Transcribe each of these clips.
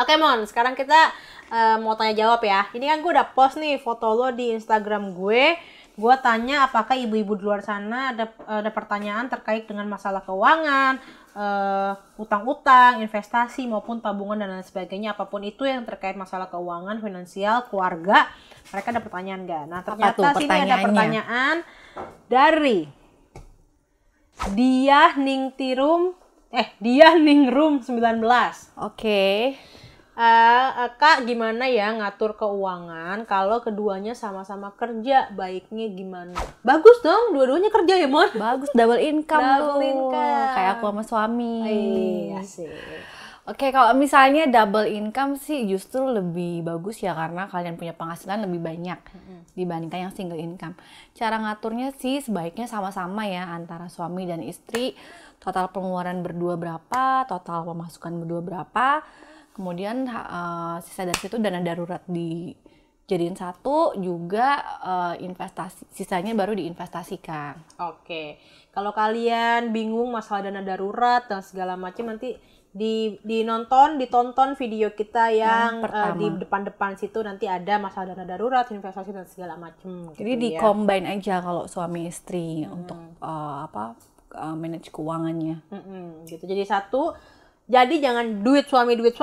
Oke Mon, sekarang kita mau tanya jawab ya. Ini kan gue udah post nih foto lo di Instagram gue. Gue tanya apakah ibu-ibu di luar sana ada pertanyaan terkait dengan masalah keuangan, utang-utang, investasi maupun tabungan dan lain sebagainya. Apapun itu yang terkait masalah keuangan, finansial, keluarga. Mereka ada pertanyaan nggak? Nah ternyata sini ada pertanyaan dari Diah Ningrum 19. Oke. Kak, gimana ya ngatur keuangan kalau keduanya sama-sama kerja? Baiknya gimana? Bagus dong, dua-duanya kerja ya, Mon? Bagus, double income Double tuh. income. Kayak aku sama suami. Asik. Oke, kalau misalnya double income sih justru lebih bagus ya karena kalian punya penghasilan lebih banyak dibandingkan yang single income. Cara ngaturnya sih sebaiknya sama-sama ya antara suami dan istri. Total pengeluaran berdua berapa, total pemasukan berdua berapa. Kemudian sisa dari situ dana darurat dijadiin satu, juga investasi, sisanya baru diinvestasikan. Oke. Kalau kalian bingung masalah dana darurat dan segala macam, nanti ditonton video kita yang di depan-depan situ, nanti ada masalah dana darurat, investasi dan segala macam. Jadi gitu di-combine aja kalau suami istri untuk manage keuangannya. Gitu. Jadi satu. Jadi jangan duit suami, duit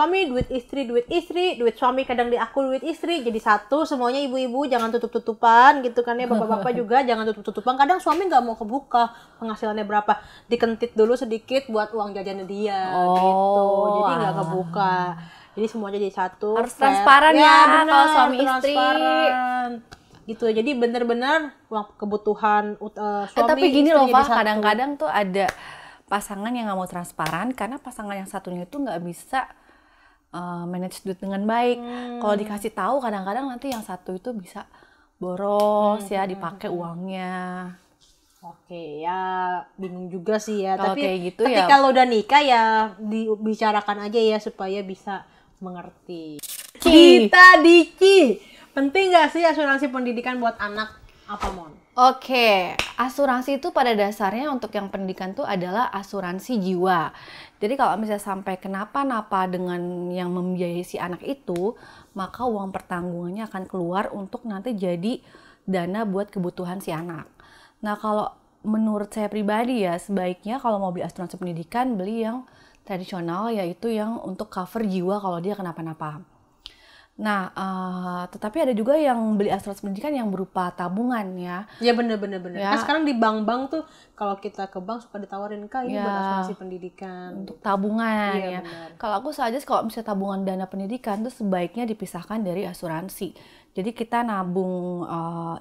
istri, duit suami kadang di aku duit istri. Jadi satu, semuanya ibu-ibu jangan tutup-tutupan gitu kan ya. Bapak-bapak juga jangan tutup-tutupan. Kadang suami nggak mau kebuka penghasilannya berapa. Dikentit dulu sedikit buat uang jajannya dia gitu. Jadi nggak kebuka. Jadi semuanya jadi satu. Harus transparan ya bener, kalau suami istri. Gitu. Jadi benar-benar uang kebutuhan suami. Tapi gini loh Pak, kadang-kadang tuh ada pasangan yang nggak mau transparan karena pasangan yang satunya itu nggak bisa manage duit dengan baik. Kalau dikasih tahu kadang-kadang nanti yang satu itu bisa boros ya dipakai uangnya. Oke ya bingung juga sih ya. Kalo tapi kayak gitu ketika lo udah nikah ya dibicarakan aja ya supaya bisa mengerti. Kita Diki, penting nggak sih asuransi pendidikan buat anak apa Mon? Oke, asuransi itu pada dasarnya untuk yang pendidikan tuh adalah asuransi jiwa. Jadi kalau misalnya sampai kenapa-napa dengan yang membiayai si anak itu, maka uang pertanggungannya akan keluar untuk nanti jadi dana buat kebutuhan si anak. Nah kalau menurut saya pribadi ya, sebaiknya kalau mau beli asuransi pendidikan, beli yang tradisional, yaitu yang untuk cover jiwa kalau dia kenapa-napa. Nah, tetapi ada juga yang beli asuransi pendidikan yang berupa tabungan ya. Ya bener. Ya. Kan sekarang di bank-bank tuh kalau kita ke bank suka ditawarin Kak ini buat asuransi pendidikan. Untuk tabungan ya. Bener. Kalau aku saja kalau misalnya tabungan dana pendidikan tuh sebaiknya dipisahkan dari asuransi. Jadi kita nabung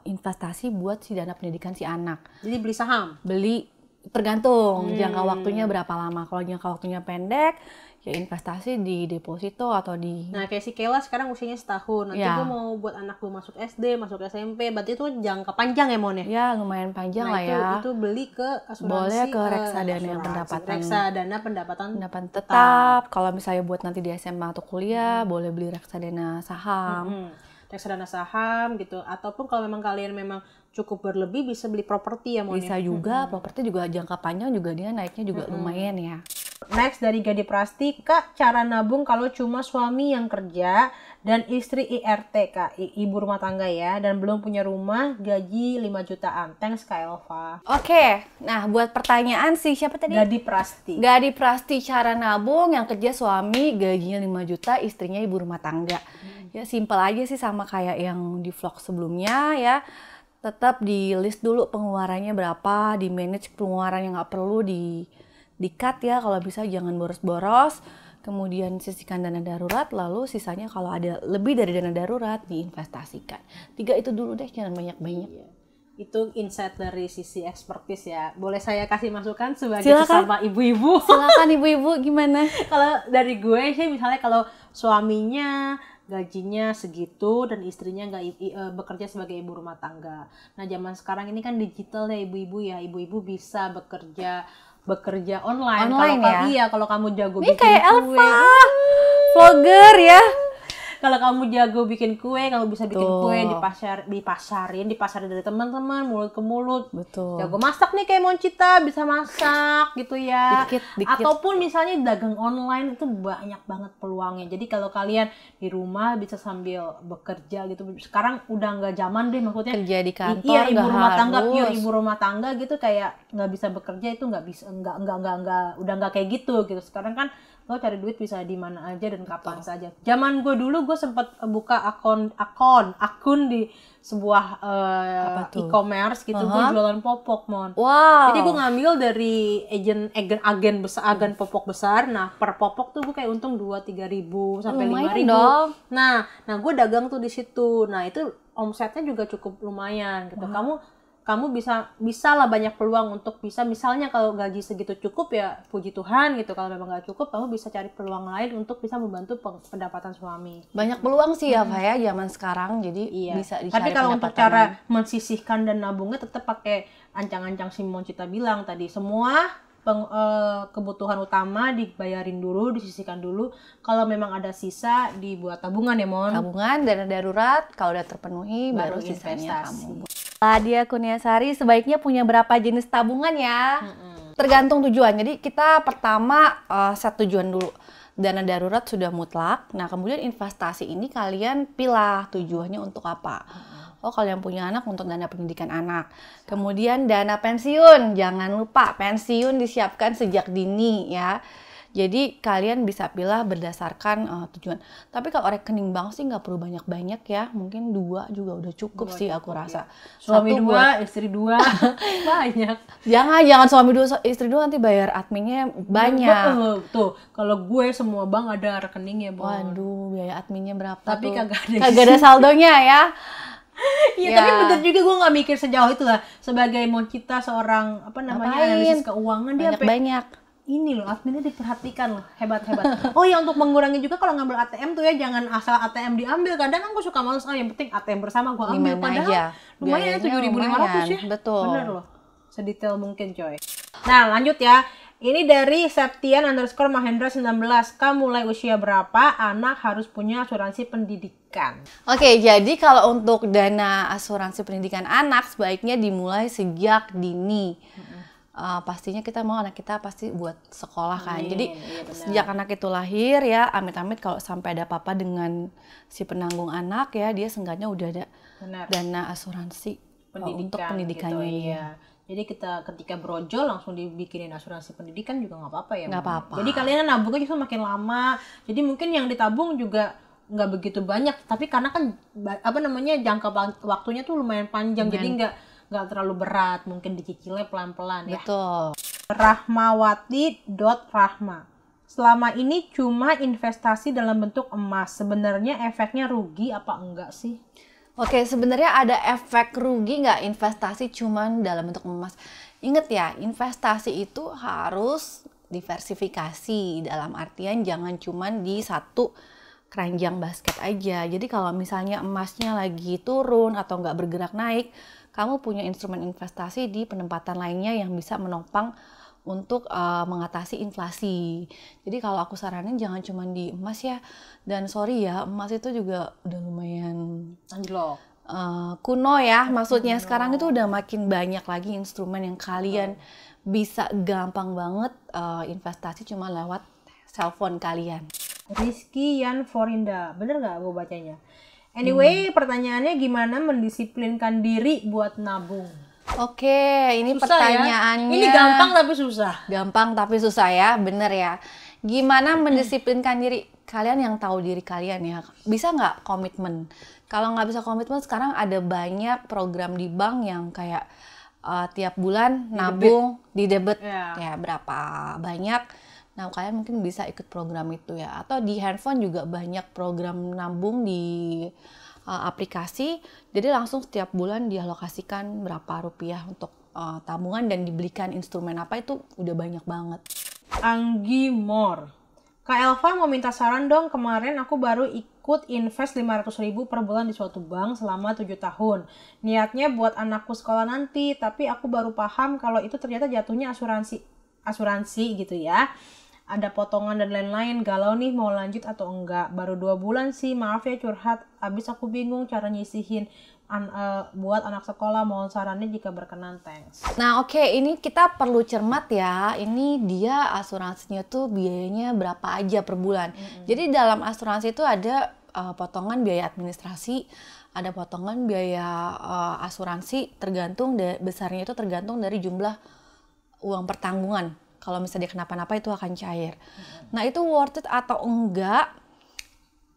investasi buat si dana pendidikan si anak. Jadi beli saham? Beli tergantung jangka waktunya berapa lama. Kalau jangka waktunya pendek ya investasi di deposito atau di... Nah kayak si Kayla sekarang usianya setahun. Nanti gue mau buat anak gue masuk SD, masuk SMP. Berarti itu jangka panjang ya Mon ya? Ya lumayan panjang lah ya. Itu beli ke asuransi. Boleh ke reksadana pendapatan. Reksadana pendapatan tetap. Kalau misalnya buat nanti di SMA atau kuliah, boleh beli reksadana saham. Reksadana saham gitu. Ataupun kalau memang kalian memang cukup berlebih bisa beli properti ya Mon. Bisa juga, properti juga jangka panjang juga dia naiknya juga lumayan ya. Next dari Gadi Prasti, Kak, cara nabung kalau cuma suami yang kerja dan istri IRT, Kak, ibu rumah tangga ya, dan belum punya rumah, gaji 5 jutaan. Thanks Kak Elva. Oke, nah buat pertanyaan sih siapa tadi? Gadi Prasti. Gadi Prasti, cara nabung yang kerja suami gajinya 5 juta, istrinya ibu rumah tangga. Ya simpel aja sih sama kayak yang di vlog sebelumnya ya. Tetap di list dulu pengeluarannya berapa, di manage pengeluaran yang nggak perlu di-cut ya, kalau bisa jangan boros-boros. Kemudian sisihkan dana darurat, lalu sisanya kalau ada lebih dari dana darurat diinvestasikan. 3 itu dulu deh, jangan banyak-banyak. Itu insight dari sisi ekspertis ya. Boleh saya kasih masukan sebagai sesama ibu-ibu? Silakan ibu-ibu, gimana? Kalau dari gue sih misalnya kalau suaminya gajinya segitu dan istrinya nggak bekerja sebagai ibu rumah tangga. Nah zaman sekarang ini kan digital ya ibu-ibu ya. Ibu-ibu bisa bekerja online kalau ya? Iya, kalau kamu jago ini bikin kayak kue. Elva, vlogger ya. Kalau kamu jago bikin kue, kamu bisa bikin kue dipasarin dari teman-teman, mulut ke mulut. Betul. Jago masak nih kayak Moncita, bisa masak gitu ya. Dikit. Ataupun misalnya dagang online itu banyak banget peluangnya. Jadi kalau kalian di rumah bisa sambil bekerja gitu. Sekarang udah nggak zaman deh, maksudnya Kerja di kantor, iya, ibu nggak rumah tangga, harus. pure ibu rumah tangga gitu, kayak nggak bisa bekerja itu nggak bisa, udah nggak kayak gitu. Sekarang kan lo cari duit bisa di mana aja dan kapan saja. Zaman gue dulu gue sempat buka akun di sebuah e-commerce gitu. Gue jualan popok, Mon. Wow. Jadi gue ngambil dari agen popok besar. Nah, per popok tuh gue kayak untung 2-3 ribu sampai 5 ribu. Dong. Nah gue dagang tuh di situ. Nah, itu omsetnya juga cukup lumayan gitu. Kamu bisa lah, banyak peluang untuk bisa, misalnya kalau gaji segitu cukup ya puji Tuhan gitu. Kalau memang nggak cukup, kamu bisa cari peluang lain untuk bisa membantu pendapatan suami. Banyak peluang sih ya Pak ya zaman sekarang, jadi bisa dicari. Tapi kalau untuk cara mensisihkan dan nabungnya tetap pakai ancang-ancang si Moncita bilang tadi, semua kebutuhan utama dibayarin dulu, disisihkan dulu. Kalau memang ada sisa dibuat tabungan ya, Mon. Tabungan, dana darurat, kalau udah terpenuhi baru sisanya investasi. kamu. Dia Kurniasari sebaiknya punya berapa jenis tabungan ya? Tergantung tujuan. Jadi kita pertama set tujuan dulu. Dana darurat sudah mutlak. Nah, kemudian investasi ini kalian pilih tujuannya untuk apa. Oh, kalian punya anak untuk dana pendidikan anak. Kemudian dana pensiun. Jangan lupa pensiun disiapkan sejak dini ya. Jadi kalian bisa pilih berdasarkan tujuan. Tapi kalau rekening bank sih nggak perlu banyak-banyak ya. Mungkin 2 juga udah cukup sih aku rasa. Suami 2, istri 2, banyak. Jangan suami 2, istri 2 nanti bayar adminnya banyak. Tuh, kalau gue semua bank ada rekeningnya, Bon. Waduh, biaya adminnya berapa Tapi tuh? kagak ada saldonya ya. Iya, tapi bener juga, gue nggak mikir sejauh itu lah. Sebagai Moncita, seorang analisis keuangan, dia banyak. Ini loh, adminnya diperhatikan loh, hebat. Oh ya, untuk mengurangi juga kalau ngambil ATM tuh ya, jangan asal ATM diambil. Kadang kan gue suka males, yang penting ATM bersama gue ambil. Padahal aja. Lumayan, 7.500 ya. Betul. Bener loh, sedetail mungkin coy. Nah lanjut ya, ini dari Septian_Mahendra 19. Kamu mulai usia berapa anak harus punya asuransi pendidikan? Oke, jadi kalau untuk dana asuransi pendidikan anak sebaiknya dimulai sejak dini. Pastinya kita mau anak kita pasti buat sekolah kan. Jadi sejak anak itu lahir ya, amit-amit kalau sampai ada apa-apa dengan si penanggung anak ya, dia seenggaknya udah ada dana asuransi untuk pendidikannya. Gitu, iya. Jadi ketika brojol langsung dibikinin asuransi pendidikan juga nggak apa-apa ya. Nggak apa-apa. Jadi kalian nabungnya justru makin lama. Jadi mungkin yang ditabung juga nggak begitu banyak, tapi karena kan jangka waktunya tuh lumayan panjang, jadi nggak terlalu berat, mungkin dicicilnya pelan-pelan ya. Betul. Rahmawati.rahma. Selama ini cuma investasi dalam bentuk emas. Sebenarnya efeknya rugi apa enggak sih? Oke, sebenarnya ada efek rugi nggak investasi cuman dalam bentuk emas? Ingat ya, investasi itu harus diversifikasi, dalam artian jangan cuman di satu keranjang basket aja. Jadi kalau misalnya emasnya lagi turun atau nggak bergerak naik, kamu punya instrumen investasi di penempatan lainnya yang bisa menopang untuk mengatasi inflasi. Jadi kalau aku saranin jangan cuma di emas ya. Dan sorry ya, emas itu juga udah lumayan anjlok. Kuno ya. Maksudnya sekarang itu udah makin banyak lagi instrumen yang kalian bisa gampang banget investasi cuma lewat cellphone kalian. Rizky Yan Forinda, bener nggak gue bacanya? Anyway, pertanyaannya gimana mendisiplinkan diri buat nabung? Oke, ini susah pertanyaannya. Ya? Ini gampang tapi susah. Gampang tapi susah ya, bener ya. Gimana mendisiplinkan diri? Kalian yang tahu diri kalian ya, bisa nggak komitmen? Kalau nggak bisa komitmen, sekarang ada banyak program di bank yang kayak tiap bulan nabung, di debit ya berapa banyak. Nah, kalian mungkin bisa ikut program itu ya. Atau di handphone juga banyak program nabung di aplikasi. Jadi langsung setiap bulan dialokasikan berapa rupiah untuk tabungan dan dibelikan instrumen apa, itu udah banyak banget. Anggi Mor. Kak Elva mau minta saran dong, kemarin aku baru ikut invest 500.000 per bulan di suatu bank selama 7 tahun. Niatnya buat anakku sekolah nanti, tapi aku baru paham kalau itu ternyata jatuhnya asuransi gitu ya. ada potongan dan lain-lain, galau nih mau lanjut atau enggak. Baru 2 bulan sih, maaf ya curhat, abis aku bingung cara nyisihin buat anak sekolah, mohon sarannya jika berkenan, thanks. Nah oke, ini kita perlu cermat ya, ini dia asuransinya tuh biayanya berapa aja per bulan. Jadi dalam asuransi itu ada potongan biaya administrasi, ada potongan biaya asuransi, tergantung besarnya itu tergantung dari jumlah uang pertanggungan. Kalau misalnya dia kenapa-napa itu akan cair. Nah itu worth it atau enggak?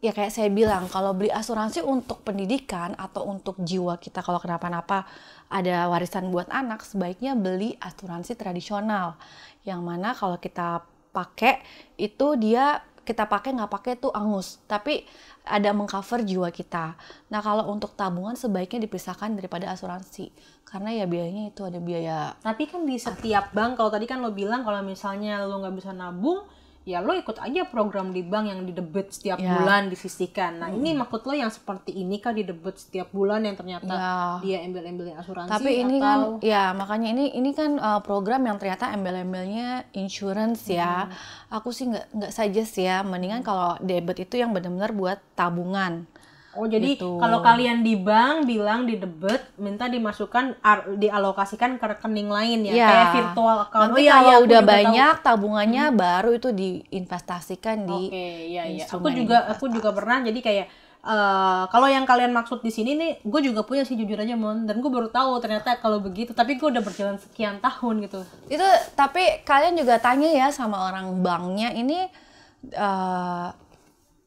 Ya kayak saya bilang, kalau beli asuransi untuk pendidikan atau untuk jiwa kita kalau kenapa-napa ada warisan buat anak, sebaiknya beli asuransi tradisional. Yang mana kalau kita pakai itu dia kita pakai nggak pakai itu angus, tapi ada mengcover jiwa kita. Nah kalau untuk tabungan sebaiknya dipisahkan daripada asuransi, karena ya biayanya itu ada biaya. Tapi kan di setiap bank, kalau tadi kan lo bilang kalau misalnya lo nggak bisa nabung, ya lo ikut aja program di bank yang didebit setiap bulan disisihkan. Nah ini maksud lo yang seperti ini kah, didebit setiap bulan yang ternyata dia embel-embelin asuransi? Tapi ini atau... kan ya makanya ini kan program yang ternyata embel-embelnya insurance ya. Aku sih nggak suggest ya, mendingan kalau debit itu yang benar-benar buat tabungan. Oh jadi gitu. Kalau kalian di bank bilang di debit, minta dimasukkan dialokasikan ke rekening lain ya, kayak virtual account. Nanti kalau udah banyak tabungannya baru itu diinvestasikan di instrumen. Aku juga pernah, jadi kayak kalau yang kalian maksud di sini nih, gue juga punya sih jujur aja Mon, dan gue baru tahu ternyata kalau begitu. Tapi gue udah berjalan sekian tahun gitu. Itu tapi kalian juga tanya ya sama orang banknya ini.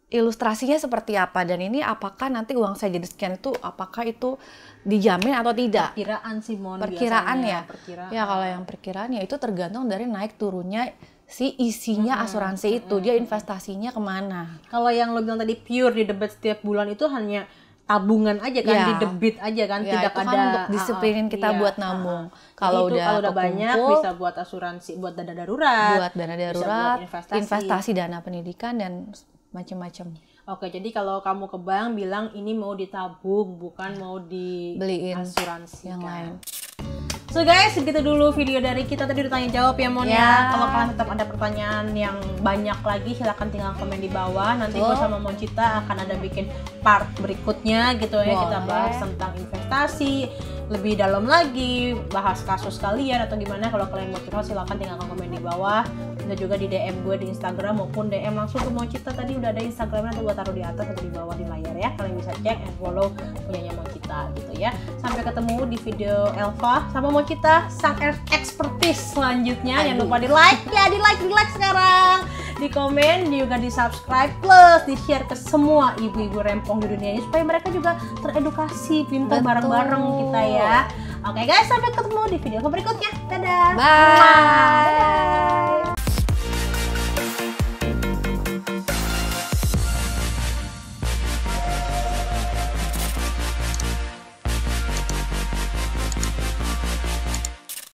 Ilustrasinya seperti apa dan ini apakah nanti uang saya jadi sekian itu apakah itu dijamin atau tidak? Perkiraan sih Mon, perkiraan biasanya, ya. Perkiraan. Ya kalau yang perkiraan ya itu tergantung dari naik turunnya si isinya asuransi itu, dia investasinya kemana. Kalau yang lo bilang tadi pure di debit setiap bulan itu hanya tabungan aja kan, di debit aja kan, tidak itu ada kan untuk disiplinin kita buat nabung. Kalau udah banyak bisa buat asuransi, buat dana darurat, buat investasi dana pendidikan dan macam-macam. Oke, jadi kalau kamu ke bank bilang ini mau ditabung, bukan mau dibeliin asuransi yang lain. So guys, segitu dulu video dari kita, tadi udah tanya jawab ya Mon ya. Kalau kalian tetap ada pertanyaan yang banyak lagi, silahkan tinggal komen di bawah. Nanti gue sama Moncita akan ada bikin part berikutnya gitu ya. Kita bahas tentang investasi lebih dalam lagi, bahas kasus kalian atau gimana. Kalau kalian mau curhat silahkan tinggalkan komen di bawah. Dan juga di DM gue di Instagram maupun DM langsung ke Moncita. Tadi udah ada Instagramnya, nanti gue taruh di atas atau di bawah di layar ya. Kalian bisa cek and follow punyanya Moncita gitu ya. Sampai ketemu di video Elva sama Moncita sang expertise selanjutnya. Jangan lupa di like ya, di like sekarang, di komen, juga di subscribe, plus di share ke semua ibu-ibu rempong di dunia ini supaya mereka juga teredukasi, pintar bareng-bareng kita ya. Oke guys, sampai ketemu di video berikutnya. Dadah. Bye.